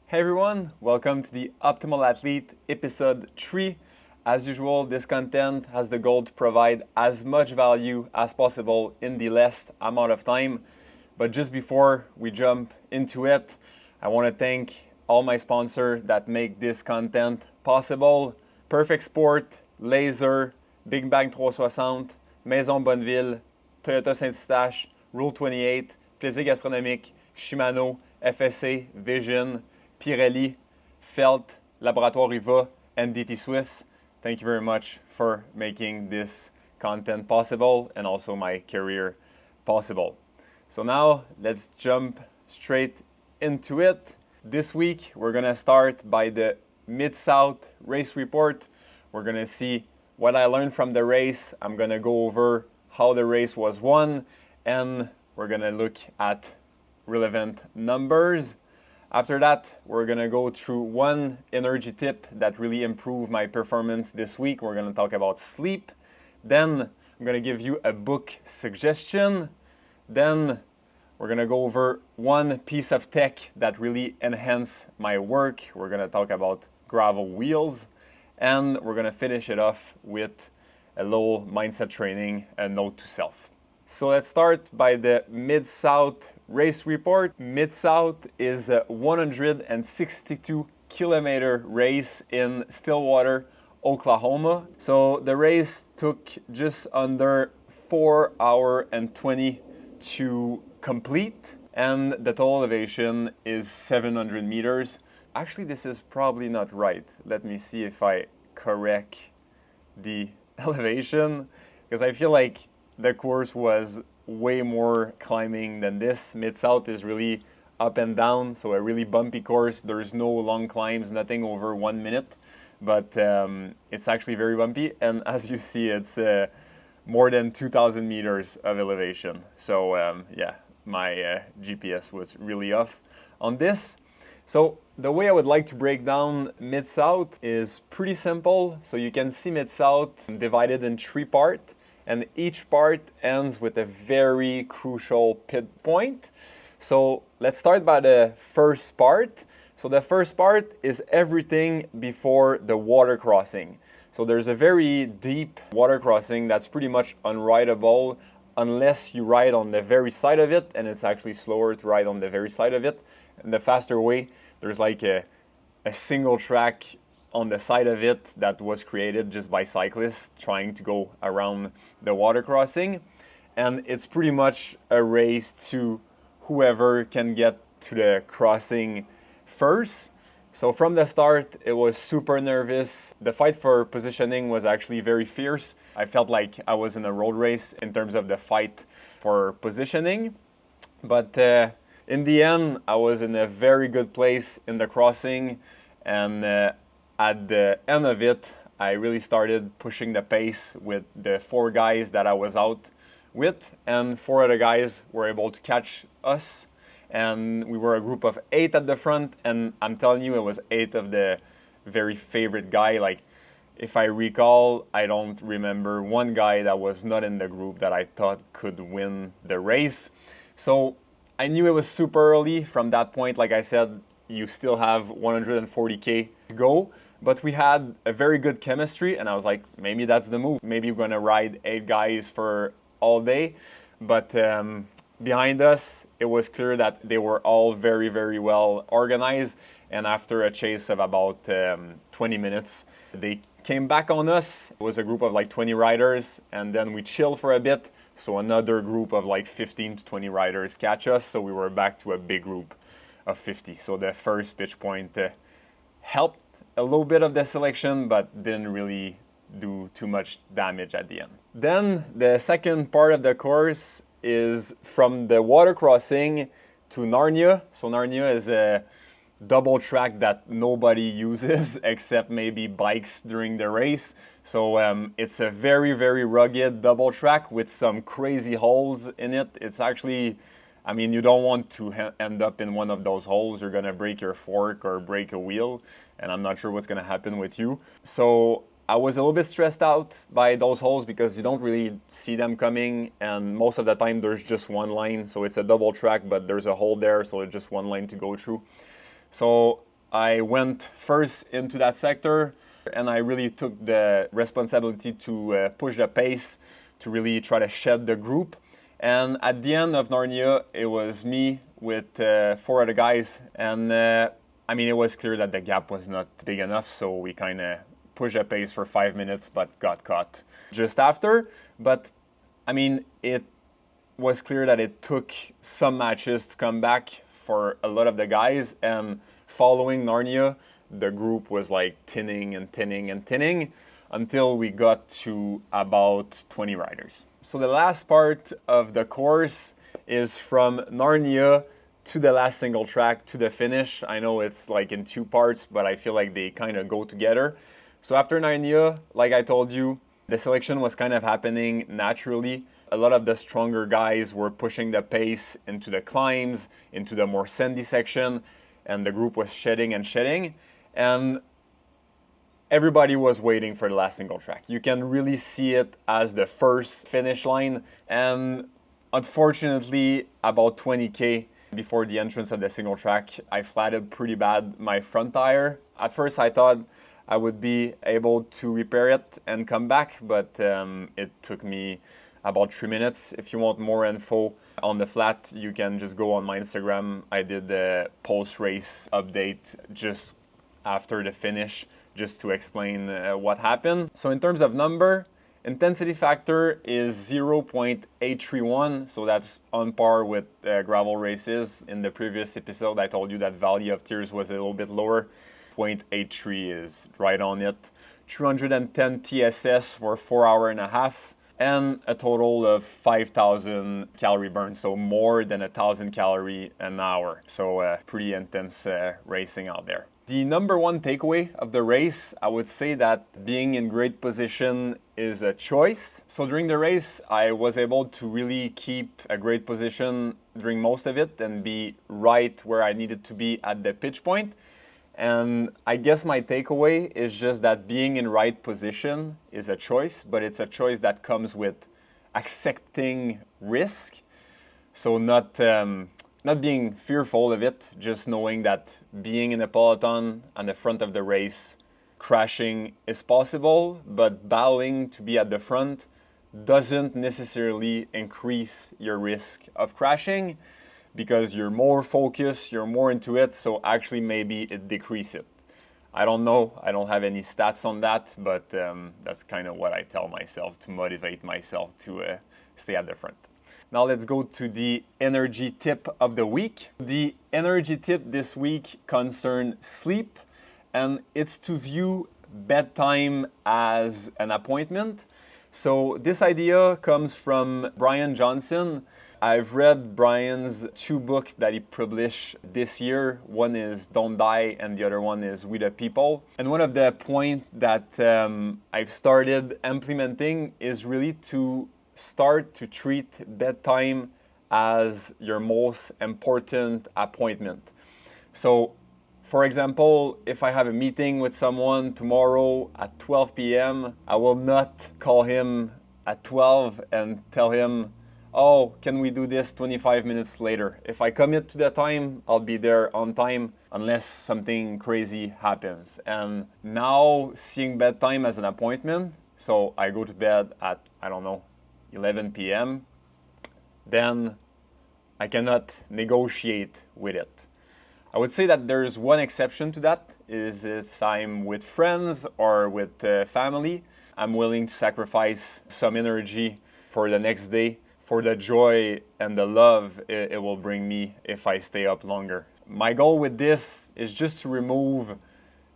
Hey everyone, welcome to the Optimal Athlete episode 3. As usual, this content has the goal to provide as much value as possible in the least amount of time. But just before we jump into it, I want to thank all my sponsors that make this content possible. Perfect Sport, Laser, Big Bang 360, Maison Bonneville, Toyota Saint-Eustache, Rule 28, Plaisir Gastronomique, Shimano, FSA, Vision, Pirelli, Felt, Laboratoire Riva, and DT Swiss. Thank you very much for making this content possible and also my career possible. So now let's jump straight into it. This week we're gonna start by the Mid-South race report. We're gonna see what I learned from the race. I'm gonna go over how the race was won, and we're gonna look at relevant numbers. After that, we're gonna go through one energy tip that really improved my performance this week. We're gonna talk about sleep. Then I'm gonna give you a book suggestion. Then we're gonna go over one piece of tech that really enhanced my work. We're gonna talk about gravel wheels. And we're gonna finish it off with a little mindset training, a note to self. So let's start by the Mid-South race report. Mid-South is a 162 kilometer race in Stillwater, Oklahoma. So the race took just under 4 hours and 20 to complete, and the total elevation is 700 meters. Actually, this is probably not right. Let me see if I correct the elevation, because I feel like the course was way more climbing than this. Mid-South is really up and down, so a really bumpy course. There's no long climbs, nothing over 1 minute, but it's actually very bumpy. And as you see, it's more than 2,000 meters of elevation. So yeah, my GPS was really off on this. So the way I would like to break down Mid-South is pretty simple. So you can see Mid-South divided in 3 parts, and each part ends with a very crucial pit point. So let's start by the first part. So the first part is everything before the water crossing. So there's a very deep water crossing that's pretty much unrideable unless you ride on the very side of it, and it's actually slower to ride on the very side of it. And the faster way, there's like a single track on the side of it that was created just by cyclists trying to go around the water crossing. And it's pretty much a race to whoever can get to the crossing first. So from the start, it was super nervous. The fight for positioning was actually very fierce. I felt like I was in a road race in terms of the fight for positioning. But in the end, I was in a very good place in the crossing, and at the end of it, I really started pushing the pace with the 4 guys that I was out with, and 4 other guys were able to catch us. And we were a group of 8 at the front, and I'm telling you, it was 8 of the very favorite guy. Like, if I recall, I don't remember one guy that was not in the group that I thought could win the race. So I knew it was super early. From that point, like I said, you still have 140K to go. But we had a very good chemistry, and I was like, maybe that's the move. Maybe we're gonna ride 8 guys for all day. But behind us, it was clear that they were all very, very well organized. And after a chase of about 20 minutes, they came back on us. It was a group of like 20 riders, and then we chilled for a bit. So another group of like 15 to 20 riders catch us. So we were back to a big group of 50. So the first pitch point helped a little bit of the selection, but didn't really do too much damage at the end. Then the second part of the course is from the water crossing to Narnia. So Narnia is a double track that nobody uses except maybe bikes during the race. So it's a very, very rugged double track with some crazy holes in it. It's actually, I mean, you don't want to end up in one of those holes. You're gonna break your fork or break a wheel, and I'm not sure what's gonna happen with you. So I was a little bit stressed out by those holes because you don't really see them coming, and most of the time there's just one line. So it's a double track, but there's a hole there, so it's just one line to go through. So I went first into that sector, and I really took the responsibility to push the pace, to really try to shed the group. And at the end of Narnia, it was me with 4 other guys, and I mean, it was clear that the gap was not big enough, so we kind of pushed the pace for 5 minutes, but got caught just after. But I mean, it was clear that it took some matches to come back for a lot of the guys, and following Narnia, the group was like thinning and thinning and thinning until we got to about 20 riders. So the last part of the course is from Narnia to the last single track to the finish. I know it's like in 2 parts, but I feel like they kind of go together. So after Narnia, like I told you, the selection was kind of happening naturally. A lot of the stronger guys were pushing the pace into the climbs, into the more sandy section, and the group was shedding and shedding. And everybody was waiting for the last single track. You can really see it as the first finish line. And unfortunately, about 20K before the entrance of the single track, I flatted pretty bad my front tire. At first, I thought I would be able to repair it and come back, but it took me about 3 minutes. If you want more info on the flat, you can just go on my Instagram. I did the post-race update just after the finish, just to explain what happened. So in terms of number, intensity factor is 0.831, so that's on par with gravel races. In the previous episode, I told you that Valley of Tears was a little bit lower. 0.83 is right on it. 310 TSS for 4.5 hours, and a total of 5,000 calorie burn, so more than 1,000 calories an hour. So pretty intense racing out there. The number one takeaway of the race, I would say that being in great position is a choice. So during the race, I was able to really keep a great position during most of it and be right where I needed to be at the pitch point. And I guess my takeaway is just that being in right position is a choice, but it's a choice that comes with accepting risk. So not being fearful of it, just knowing that being in a peloton at the front of the race, crashing is possible, but battling to be at the front doesn't necessarily increase your risk of crashing, because you're more focused, you're more into it, so actually maybe it decreases it. I don't know, I don't have any stats on that, but that's kind of what I tell myself to motivate myself to stay at the front. Now let's go to the energy tip of the week. The energy tip this week concerns sleep, and it's to view bedtime as an appointment. So this idea comes from Brian Johnson. I've read Brian's 2 books that he published this year. One is Don't Die and the other one is We the People. And one of the points that I've started implementing is really to start to treat bedtime as your most important appointment. So, for example, if I have a meeting with someone tomorrow at 12 p.m., I will not call him at 12 and tell him, oh, can we do this 25 minutes later? If I commit to the time, I'll be there on time unless something crazy happens. And now seeing bedtime as an appointment, so I go to bed at, I don't know, 11 p.m., then I cannot negotiate with it. I would say that there's one exception to that, is if I'm with friends or with family, I'm willing to sacrifice some energy for the next day, for the joy and the love it will bring me if I stay up longer. My goal with this is just to remove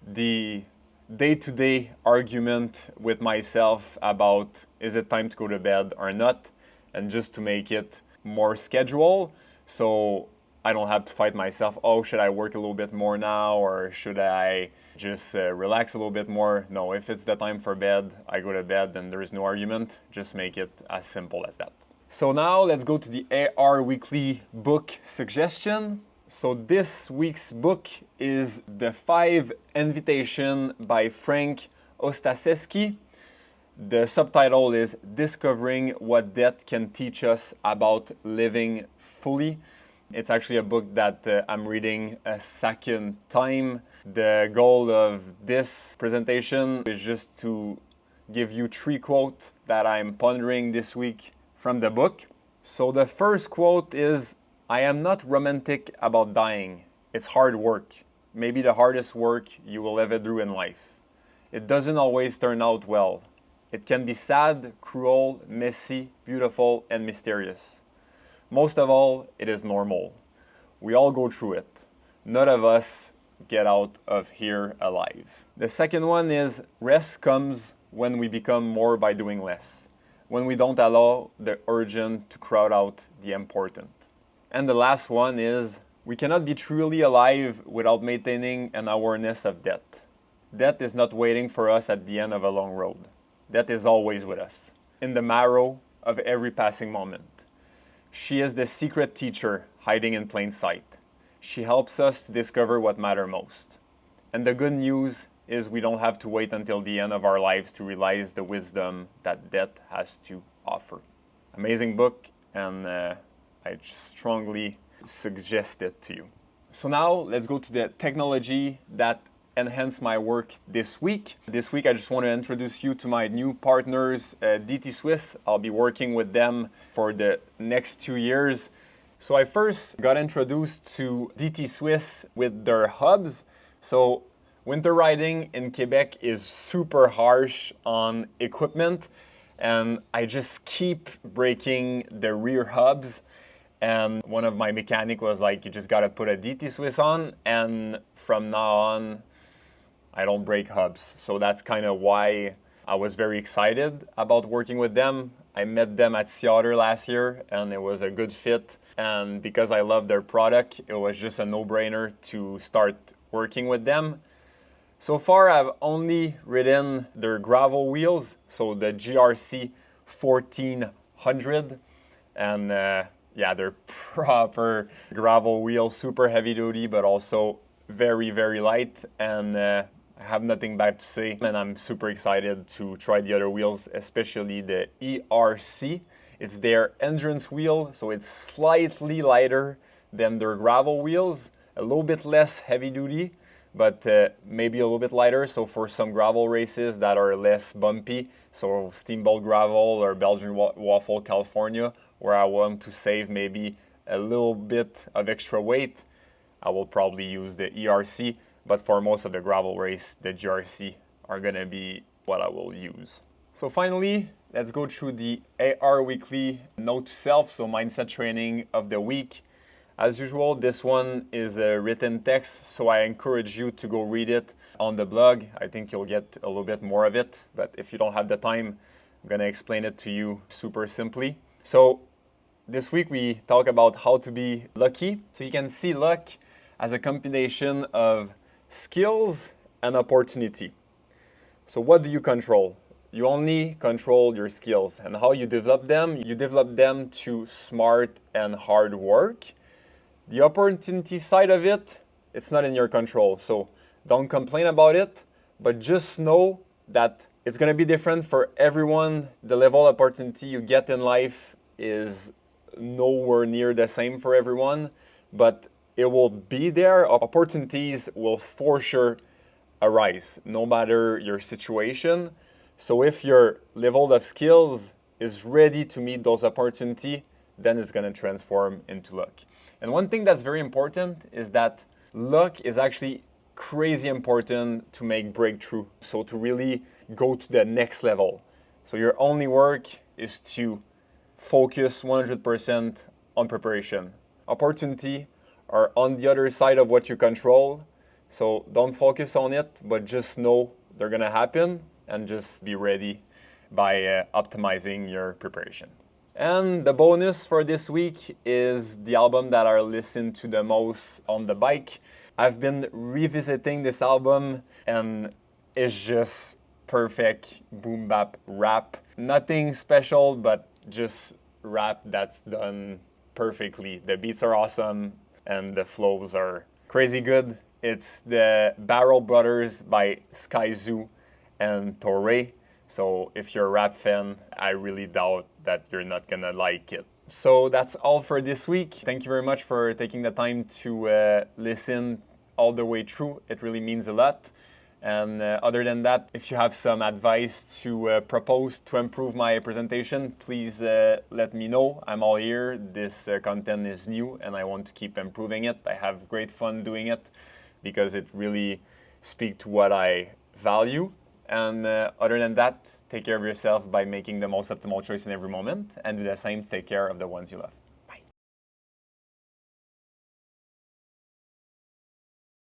the day-to-day argument with myself about is it time to go to bed or not, and just to make it more scheduled, so I don't have to fight myself, oh, should I work a little bit more now, or should I just relax a little bit more? No, if it's the time for bed, I go to bed, and there is no argument. Just make it as simple as that. So now let's go to the AR Weekly book suggestion. So this week's book is The 5 Invitation by Frank Ostaseski. The subtitle is Discovering What Death Can Teach Us About Living Fully. It's actually a book that I'm reading a second time. The goal of this presentation is just to give you 3 quotes that I'm pondering this week from the book. So the first quote is, "I am not romantic about dying. It's hard work. Maybe the hardest work you will ever do in life. It doesn't always turn out well. It can be sad, cruel, messy, beautiful, and mysterious. Most of all, it is normal. We all go through it. None of us get out of here alive." The second one is, "Rest comes when we become more by doing less, when we don't allow the urgent to crowd out the important." And the last one is, "We cannot be truly alive without maintaining an awareness of death. Death is not waiting for us at the end of a long road. Death is always with us, in the marrow of every passing moment. She is the secret teacher hiding in plain sight. She helps us to discover what matters most. And the good news is we don't have to wait until the end of our lives to realize the wisdom that death has to offer." Amazing book, and I strongly suggest it to you. So now let's go to the technology that enhance my work this week. This week I just want to introduce you to my new partners, DT Swiss. I'll be working with them for the next 2 years. So I first got introduced to DT Swiss with their hubs. So winter riding in Quebec is super harsh on equipment, and I just keep breaking the rear hubs. And one of my mechanic was like, "You just gotta put a DT Swiss on, and from now on, I don't break hubs." So that's kind of why I was very excited about working with them. I met them at Sea Otter last year, and it was a good fit. And because I love their product, it was just a no-brainer to start working with them. So far, I've only ridden their gravel wheels, so the GRC 1400, and yeah, they're proper gravel wheels, super heavy duty, but also very, very light. And I have nothing bad to say, and I'm super excited to try the other wheels, especially the ERC. It's their endurance wheel, so it's slightly lighter than their gravel wheels, a little bit less heavy duty, but maybe a little bit lighter. So for some gravel races that are less bumpy, so Steamboat Gravel or Belgian Waffle California, where I want to save maybe a little bit of extra weight, I will probably use the ERC. But for most of the gravel race, the GRC are gonna be what I will use. So finally, let's go through the AR Weekly Note to Self, so mindset training of the week. As usual, this one is a written text, so I encourage you to go read it on the blog. I think you'll get a little bit more of it, but if you don't have the time, I'm gonna explain it to you super simply. So this week we talk about how to be lucky. So you can see luck as a combination of skills and opportunity. So what do you control? You only control your skills, and how you develop them. You develop them through smart and hard work. The opportunity side of it, it's not in your control. So don't complain about it, but just know that it's gonna be different for everyone. The level of opportunity you get in life is nowhere near the same for everyone, but it will be there. Opportunities will for sure arise, no matter your situation. So if your level of skills is ready to meet those opportunities, then it's gonna transform into luck. And one thing that's very important is that luck is actually crazy important to make breakthrough. So to really go to the next level. So your only work is to focus 100% on preparation. Opportunity are on the other side of what you control. So don't focus on it, but just know they're gonna happen and just be ready by optimizing your preparation. And the bonus for this week is the album that I listen to the most on the bike. I've been revisiting this album and it's just perfect boom bap rap. Nothing special, but just rap that's done perfectly. The beats are awesome and the flows are crazy good. It's the Barrel Brothers by Skyzoo and Torre. So if you're a rap fan, I really doubt that you're not gonna like it. So that's all for this week. Thank you very much for taking the time to listen all the way through. It really means a lot. And other than that, if you have some advice to propose to improve my presentation, please let me know. I'm all here. This content is new and I want to keep improving it. I have great fun doing it because it really speaks to what I value. And other than that, take care of yourself by making the most optimal choice in every moment and do the same to take care of the ones you love.